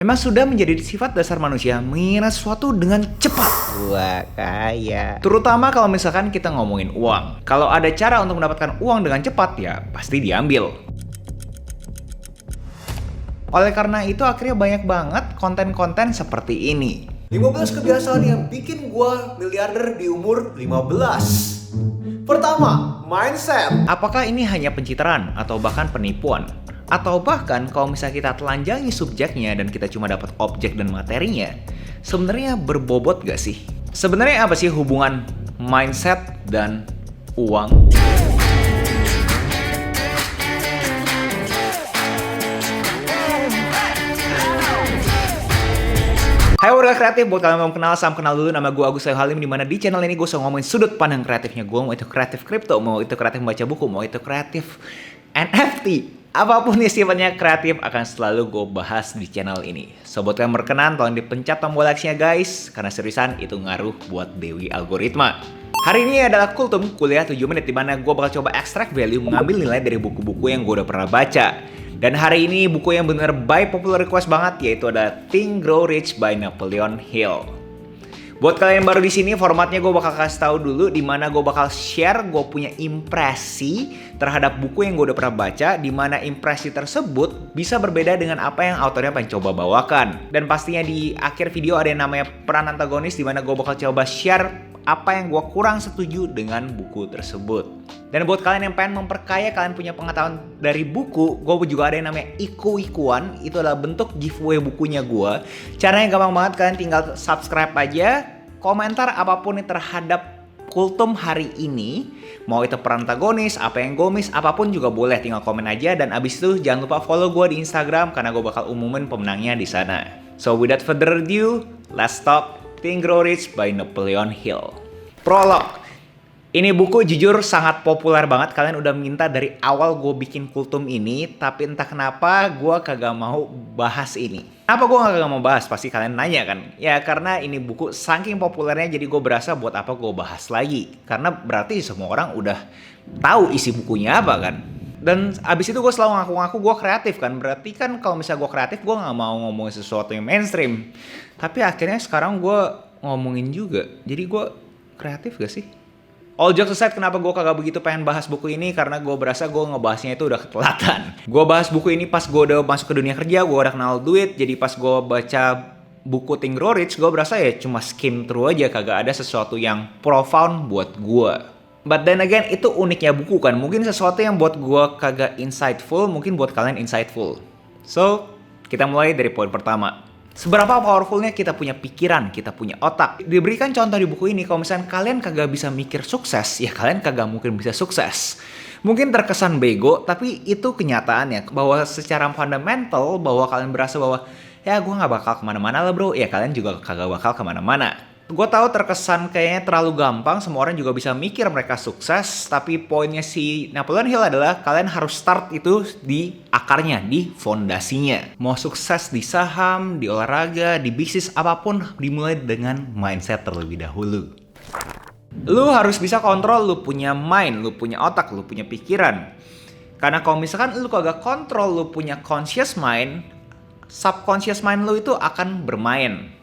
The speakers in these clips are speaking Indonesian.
Memang sudah menjadi sifat dasar manusia menginginkan sesuatu dengan cepat. Wah, kaya. Terutama kalau misalkan kita ngomongin uang. Kalau ada cara untuk mendapatkan uang dengan cepat, ya pasti diambil. Oleh karena itu akhirnya banyak banget konten-konten seperti ini. 15 kebiasaan yang bikin gua miliarder di umur 15. Pertama, mindset. Apakah ini hanya pencitraan atau bahkan penipuan? Atau bahkan kalau misalnya kita telanjangi subjeknya dan kita cuma dapat objek dan materinya, sebenarnya berbobot gak sih? Sebenarnya apa sih hubungan mindset dan uang? Hai warga kreatif, buat kalian yang belum kenal, salam kenal dulu. Nama gue Agus Sayo Halim, dimana di channel ini gue selalu ngomongin sudut pandang kreatifnya gue. Mau itu kreatif kripto, mau itu kreatif membaca buku, mau itu kreatif NFT. Apapun yang sifatnya kreatif akan selalu gue bahas di channel ini. So buat kalian berkenan, tolong dipencet tombol like-nya guys, karena seriusan itu ngaruh buat Dewi Algoritma. Hari ini adalah Kultum, kuliah 7 menit, dimana gue bakal coba extract value, mengambil nilai dari buku-buku yang gue udah pernah baca. Dan hari ini buku yang bener by popular request banget, yaitu ada Think Grow Rich by Napoleon Hill. Buat kalian yang baru di sini, formatnya gue bakal kasih tahu dulu di mana gue bakal share gue punya impresi terhadap buku yang gue udah pernah baca, di mana impresi tersebut bisa berbeda dengan apa yang autornya pengen coba bawakan. Dan pastinya di akhir video ada yang namanya peran antagonis, di mana gue bakal coba share apa yang gue kurang setuju dengan buku tersebut. Dan buat kalian yang pengen memperkaya, kalian punya pengetahuan dari buku, gue juga ada yang namanya iku-ikuan. Itu adalah bentuk giveaway bukunya gue. Caranya gampang banget, kalian tinggal subscribe aja, komentar apapun terhadap Kultum hari ini. Mau itu peran antagonis, apa yang gue miss, apapun juga boleh, tinggal komen aja. Dan abis itu jangan lupa follow gue di Instagram, karena gue bakal umumin pemenangnya di sana. So without further ado, let's talk Think Grow Rich by Napoleon Hill. Prolog. Ini buku jujur sangat populer banget. Kalian udah minta dari awal gue bikin Kultum ini, tapi entah kenapa gue kagak mau bahas ini. Kenapa gue kagak mau bahas? Pasti kalian nanya kan? Ya karena ini buku saking populernya, jadi gue berasa buat apa gue bahas lagi. Karena berarti semua orang udah tahu isi bukunya apa kan. Dan abis itu gue selalu ngaku-ngaku gue kreatif kan. Berarti kan kalau misalnya gue kreatif, gue gak mau ngomongin sesuatu yang mainstream. Tapi akhirnya sekarang gue ngomongin juga. Jadi gue kreatif gak sih? All jokes aside, kenapa gue kagak begitu pengen bahas buku ini? Karena gue berasa gue ngebahasnya itu udah ketelatan. Gue bahas buku ini pas gue udah masuk ke dunia kerja, gue udah kenal duit. Jadi pas gue baca buku Think Grow Rich, gue berasa ya cuma skim through aja. Kagak ada sesuatu yang profound buat gue. But then again, itu uniknya buku kan. Mungkin sesuatu yang buat gue kagak insightful, mungkin buat kalian insightful. So, kita mulai dari poin pertama. Seberapa powerfulnya kita punya pikiran, kita punya otak. Diberikan contoh di buku ini, kalau misalnya kalian kagak bisa mikir sukses, ya kalian kagak mungkin bisa sukses. Mungkin terkesan bego, tapi itu kenyataannya. Bahwa secara fundamental, bahwa kalian berasa bahwa, ya gue gak bakal kemana-mana lah bro, ya kalian juga kagak bakal kemana-mana. Gue tahu terkesan kayaknya terlalu gampang, semua orang juga bisa mikir mereka sukses, tapi poinnya si Napoleon Hill adalah kalian harus start itu di akarnya, di fondasinya. Mau sukses di saham, di olahraga, di bisnis, apapun dimulai dengan mindset terlebih dahulu. Lu harus bisa kontrol, lu punya mind, lu punya otak, lu punya pikiran. Karena kalau misalkan lu kagak kontrol, lu punya conscious mind, subconscious mind lu itu akan bermain.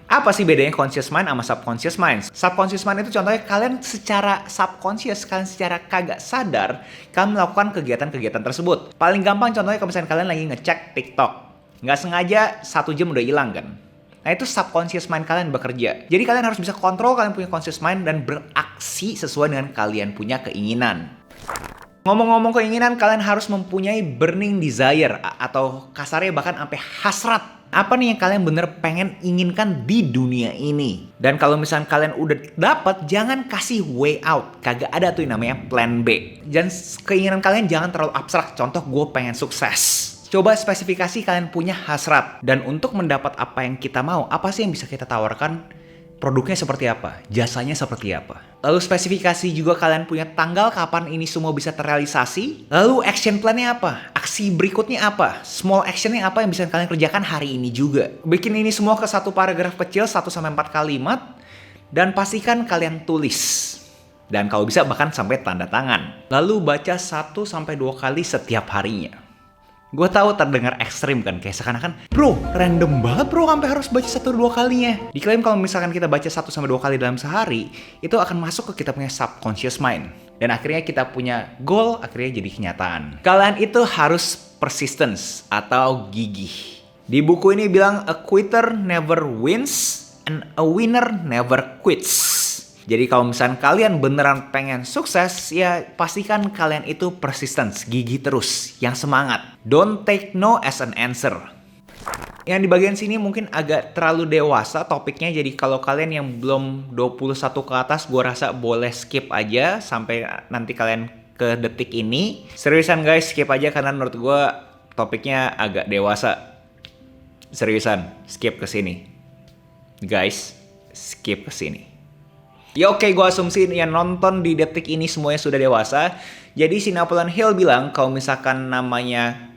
Apa sih bedanya conscious mind sama subconscious mind? Subconscious mind itu contohnya kalian secara subconscious, kalian secara kagak sadar, kalian melakukan kegiatan-kegiatan tersebut. Paling gampang contohnya kalau misalnya kalian lagi ngecek TikTok. Nggak sengaja 1 jam udah hilang kan? Nah itu subconscious mind kalian bekerja. Jadi kalian harus bisa kontrol, kalian punya conscious mind dan beraksi sesuai dengan kalian punya keinginan. Ngomong-ngomong keinginan, kalian harus mempunyai burning desire atau kasarnya bahkan sampai hasrat. Apa nih yang kalian bener pengen inginkan di dunia ini? Dan kalau misalnya kalian udah dapat, jangan kasih way out. Kagak ada tuh yang namanya plan B. Dan keinginan kalian jangan terlalu abstrak. Contoh, gue pengen sukses. Coba spesifikasi kalian punya hasrat. Dan untuk mendapat apa yang kita mau, apa sih yang bisa kita tawarkan? Produknya seperti apa? Jasanya seperti apa? Lalu spesifikasi juga kalian punya tanggal kapan ini semua bisa terrealisasi. Lalu action plan-nya apa? Aksi berikutnya apa? Small action-nya apa yang bisa kalian kerjakan hari ini juga? Bikin ini semua ke satu paragraf kecil, 1-4 kalimat. Dan pastikan kalian tulis. Dan kalau bisa bahkan sampai tanda tangan. Lalu baca 1-2 kali setiap harinya. Gue tahu terdengar ekstrim kan, kayak seakan-akan bro, random banget bro sampai harus baca 1-2 kalinya. Diklaim kalau misalkan kita baca 1-2 kali dalam sehari, itu akan masuk ke kita punya subconscious mind. Dan akhirnya kita punya goal, akhirnya jadi kenyataan. Kalian itu harus persistence atau gigih. Di buku ini bilang, a quitter never wins and a winner never quits. Jadi kalau misalnya kalian beneran pengen sukses, ya pastikan kalian itu persistence, gigih terus, yang semangat. Don't take no as an answer. Yang di bagian sini mungkin agak terlalu dewasa topiknya, jadi kalau kalian yang belum 21 ke atas, gue rasa boleh skip aja sampai nanti kalian ke detik ini. Seriusan guys, skip aja karena menurut gue topiknya agak dewasa. Seriusan, skip ke sini. Guys, skip ke sini. Ya oke, gue asumsiin yang nonton di detik ini semuanya sudah dewasa. Jadi si Napoleon Hill bilang kalau misalkan namanya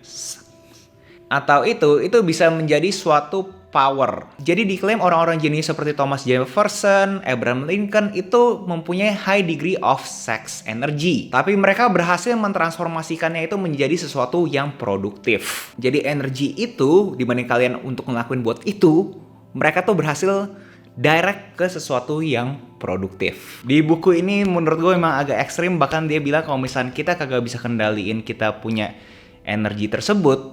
atau itu bisa menjadi suatu power. Jadi diklaim orang-orang jenius seperti Thomas Jefferson, Abraham Lincoln itu mempunyai high degree of sex energy. Tapi mereka berhasil mentransformasikannya itu menjadi sesuatu yang produktif. Jadi energi itu dibanding kalian untuk ngelakuin buat itu, mereka tuh berhasil direct ke sesuatu yang produktif. Di buku ini menurut gue memang agak ekstrim, bahkan dia bilang kalau misalnya kita kagak bisa kendaliin kita punya energi tersebut,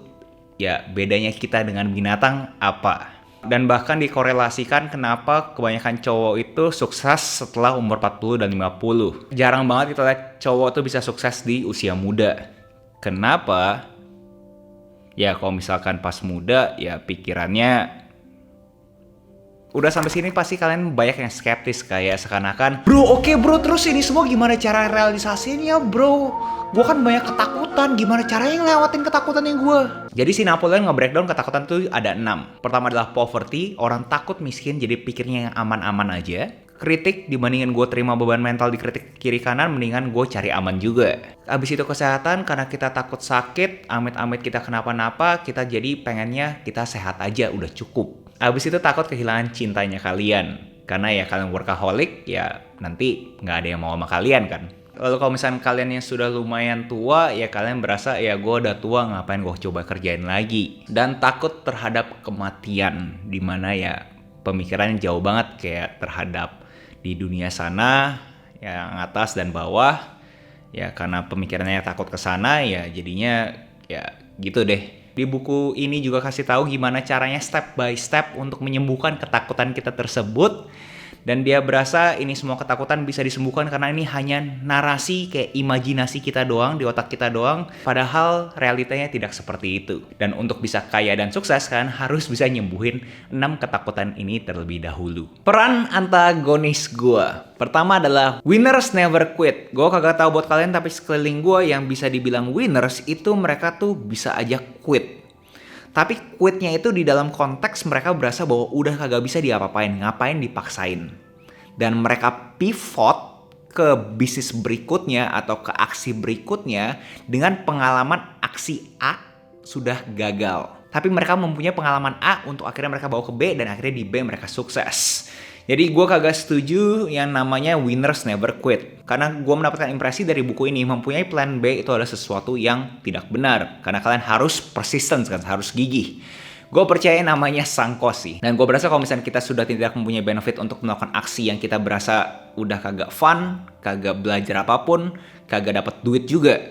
ya bedanya kita dengan binatang apa. Dan bahkan dikorelasikan kenapa kebanyakan cowok itu sukses setelah umur 40 dan 50. Jarang banget kita lihat cowok tuh bisa sukses di usia muda. Kenapa? Ya kalau misalkan pas muda ya pikirannya udah sampai sini pasti kalian banyak yang skeptis kayak seakan-akan bro oke bro terus ini semua gimana cara realisasinya bro, gue kan banyak ketakutan, gimana caranya ngelewatin ketakutannya gue. Jadi si Napoleon nge-breakdown ketakutan tuh ada 6. Pertama adalah poverty, orang takut miskin jadi pikirnya yang aman-aman aja. Kritik, dibandingin gue terima beban mental dikritik kiri kanan, mendingan gue cari aman juga. Abis itu kesehatan, karena kita takut sakit, amit-amit kita kenapa-napa, kita jadi pengennya kita sehat aja, udah cukup. Abis itu takut kehilangan cintanya kalian, karena ya kalian workaholic, ya nanti nggak ada yang mau sama kalian kan. Lalu kalau misalnya kalian yang sudah lumayan tua, ya kalian berasa ya gue udah tua, ngapain gue coba kerjain lagi. Dan takut terhadap kematian, dimana ya pemikirannya jauh banget kayak terhadap di dunia sana, yang atas dan bawah. Ya karena pemikirannya takut ke sana, ya jadinya ya gitu deh. Di buku ini juga kasih tahu gimana caranya step by step untuk menyembuhkan ketakutan kita tersebut. Dan dia berasa ini semua ketakutan bisa disembuhkan karena ini hanya narasi kayak imajinasi kita doang, di otak kita doang. Padahal realitanya tidak seperti itu. Dan untuk bisa kaya dan sukses kan harus bisa nyembuhin 6 ketakutan ini terlebih dahulu. Peran antagonis gue. Pertama adalah winners never quit. Gue kagak tahu buat kalian tapi sekeliling gue yang bisa dibilang winners itu mereka tuh bisa aja quit. Tapi quitnya itu di dalam konteks mereka berasa bahwa udah kagak bisa diapa-apain, ngapain dipaksain. Dan mereka pivot ke bisnis berikutnya atau ke aksi berikutnya dengan pengalaman aksi A sudah gagal. Tapi mereka mempunyai pengalaman A untuk akhirnya mereka bawa ke B dan akhirnya di B mereka sukses. Jadi gue kagak setuju yang namanya winners never quit. Karena gue mendapatkan impresi dari buku ini, mempunyai plan B itu adalah sesuatu yang tidak benar. Karena kalian harus persistence kan, harus gigih. Gue percaya namanya sangkosi. Dan gue berasa kalau misalnya kita sudah tidak mempunyai benefit untuk melakukan aksi yang kita berasa udah kagak fun, kagak belajar apapun, kagak dapat duit juga,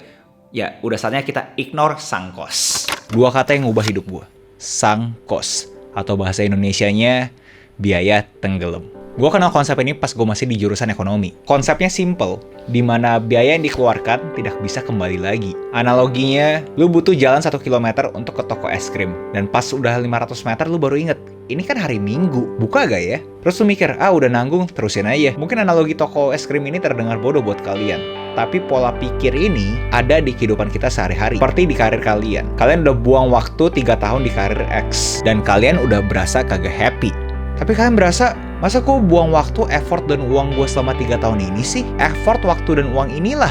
ya udah saatnya kita ignore sangkos. 2 kata yang ngubah hidup gue. Sangkos. Atau bahasa Indonesianya biaya tenggelam. Gue kenal konsep ini pas gue masih di jurusan ekonomi. Konsepnya simple, di mana biaya yang dikeluarkan tidak bisa kembali lagi. Analoginya, lu butuh jalan 1 km untuk ke toko es krim. Dan pas udah 500 meter lu baru inget, ini kan hari Minggu, buka gak ya? Terus lu mikir, udah nanggung, terusin aja. Mungkin analogi toko es krim ini terdengar bodoh buat kalian. Tapi pola pikir ini ada di kehidupan kita sehari-hari. Seperti di karir kalian. Kalian udah buang waktu 3 tahun di karir X. Dan kalian udah berasa kagak happy. Tapi kalian berasa, masa kok buang waktu, effort, dan uang gue selama 3 tahun ini sih? Effort, waktu, dan uang inilah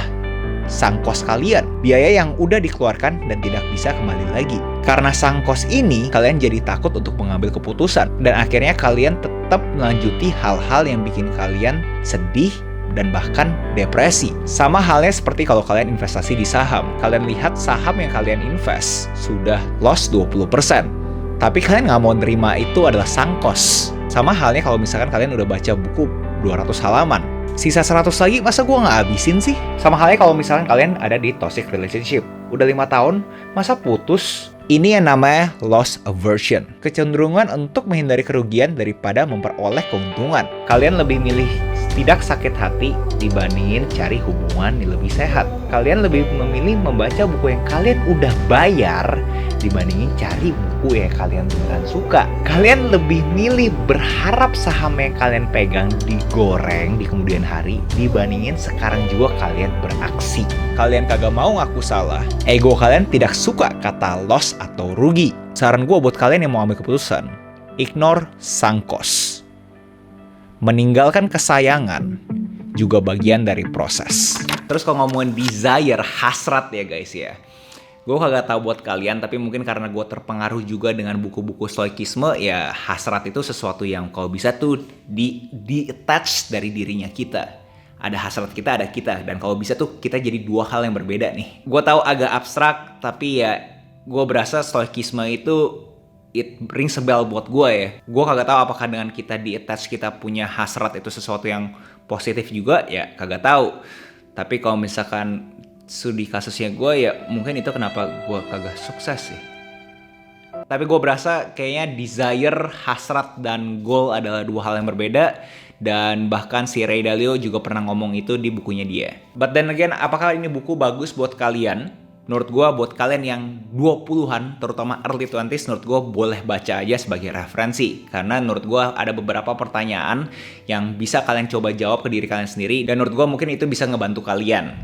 sangkos kalian. Biaya yang udah dikeluarkan dan tidak bisa kembali lagi. Karena sangkos ini, kalian jadi takut untuk mengambil keputusan. Dan akhirnya kalian tetap melanjuti hal-hal yang bikin kalian sedih dan bahkan depresi. Sama halnya seperti kalau kalian investasi di saham. Kalian lihat saham yang kalian invest sudah loss 20%. Tapi kalian nggak mau nerima itu adalah sang cost. Sama halnya kalau misalkan kalian udah baca buku 200 halaman. Sisa 100 lagi masa gue nggak habisin sih? Sama halnya kalau misalkan kalian ada di toxic relationship. Udah 5 tahun, masa putus? Ini yang namanya loss aversion. Kecenderungan untuk menghindari kerugian daripada memperoleh keuntungan. Kalian lebih milih tidak sakit hati dibandingin cari hubungan yang lebih sehat. Kalian lebih memilih membaca buku yang kalian udah bayar dibandingin cari buku yang kalian beneran suka. Kalian lebih milih berharap saham yang kalian pegang digoreng di kemudian hari dibandingin sekarang juga kalian beraksi. Kalian kagak mau ngaku salah. Ego kalian tidak suka kata loss atau rugi. Saran gue buat kalian yang mau ambil keputusan, ignore sang cost. Meninggalkan kesayangan juga bagian dari proses. Terus kalau ngomongin desire, hasrat ya guys ya. Gue kagak tahu buat kalian, tapi mungkin karena gue terpengaruh juga dengan buku-buku stoikisme, ya hasrat itu sesuatu yang kalau bisa tuh di-attach dari dirinya kita. Ada hasrat kita, ada kita. Dan kalau bisa tuh kita jadi dua hal yang berbeda nih. Gue tahu agak abstrak, tapi ya gue berasa stoikisme itu it rings a bell buat gue ya. Gue kagak tahu apakah dengan kita di-attach kita punya hasrat itu sesuatu yang positif juga, ya kagak tahu. Tapi kalau misalkan studi kasusnya gue, ya mungkin itu kenapa gue kagak sukses sih. Tapi gue berasa kayaknya desire, hasrat, dan goal adalah dua hal yang berbeda. Dan bahkan si Ray Dalio juga pernah ngomong itu di bukunya dia. But then again, apakah ini buku bagus buat kalian? Menurut gue buat kalian yang 20-an, terutama early 20s, menurut gue boleh baca aja sebagai referensi. Karena menurut gue ada beberapa pertanyaan yang bisa kalian coba jawab ke diri kalian sendiri. Dan menurut gue mungkin itu bisa ngebantu kalian.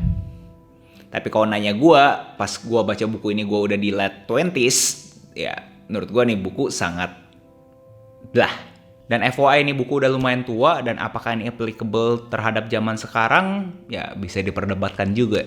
Tapi kalau nanya gue, pas gue baca buku ini gue udah di late 20s, ya menurut gue nih buku sangat blah. Dan FYI ini buku udah lumayan tua, dan apakah ini applicable terhadap zaman sekarang, ya bisa diperdebatkan juga.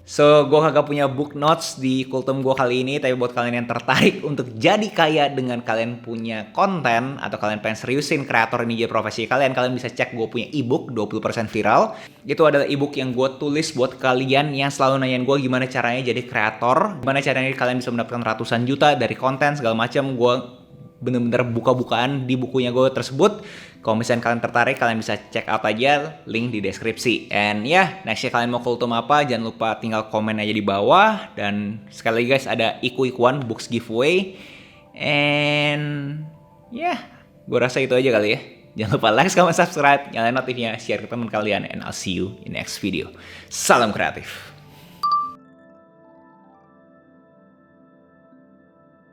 So, gue kagak punya book notes di kultum gue kali ini, tapi buat kalian yang tertarik untuk jadi kaya dengan kalian punya konten, atau kalian pengen seriusin kreator ini jadi profesi kalian bisa cek gue punya ebook 20% viral. Itu adalah ebook yang gue tulis buat kalian yang selalu nanyain gue gimana caranya jadi kreator, gimana caranya kalian bisa mendapatkan ratusan juta dari konten segala macam. Gue bener-bener buka-bukaan di bukunya gue tersebut. Kalau misalnya kalian tertarik, kalian bisa check out aja, link di deskripsi. And ya, nextnya kalian mau kultum apa, jangan lupa tinggal komen aja di bawah. Dan sekali lagi guys, ada Iku-Ikuan Books Giveaway. And ya, gue rasa itu aja kali ya. Jangan lupa like, comment, subscribe, nyalain notifnya, share ke teman kalian. And I'll see you in next video. Salam kreatif.